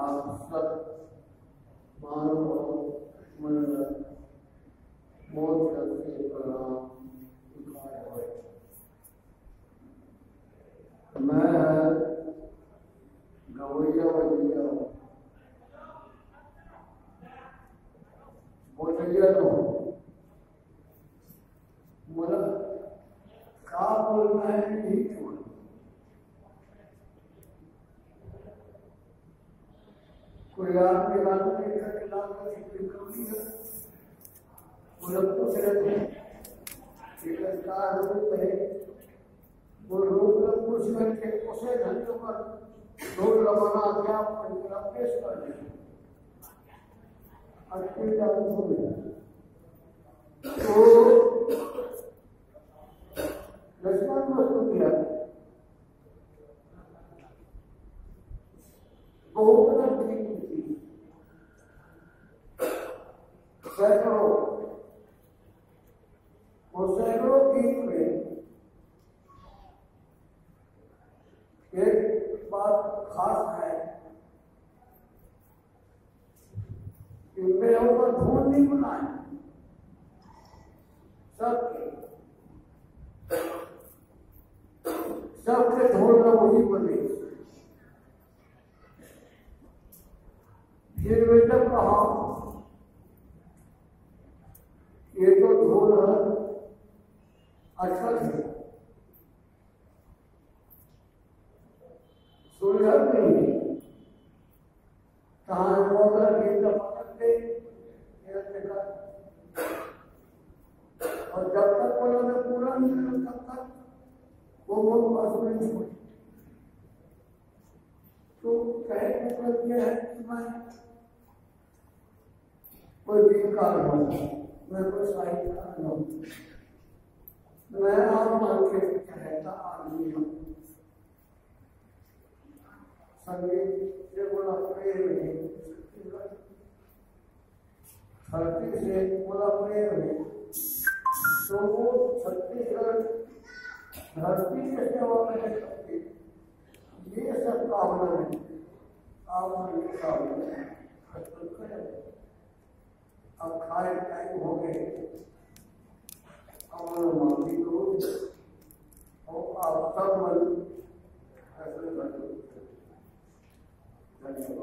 आप सब मानव मंडल मोर्चा से प्रणाम दिखाए हुए। मैं गवैया वैया बोलिया तो बोला क्या बोलना है यही छोड़। कोई आपके बात में वो रोक कुछ करके उसे घंटों पर रोक लगाना क्या पेश कर दें हो गया। तो लक्ष्मण वस्तु किया बहुत सैकड़ों गीत में एक बात खास है कि मेरे ऊपर धूल नहीं बनाए सबके धूल में वही बने। फिर वे जब कहा ये तो धूल अच्छा है सुलझन नहीं कहा पकड़ते और जब तक उन्होंने पूरा नहीं किया तब तक वो पशु नहीं छोड़े। तो कहने का मतलब यह है कि मैं कोई गीतकार हूँ, मैं कोई साहित्यकार हूँ, मैं आप मान के कहता आदमी हूँ। संगीत से बड़ा प्रेम है, धरती से बड़ा प्रेम है। तो वो छत्तीसगढ़ धरती के सेवा में सकते ये सब कामना है। आप अब खाए टाइम हो गए, माफी दो और आप सब मन फैसले कर दो। धन्यवाद।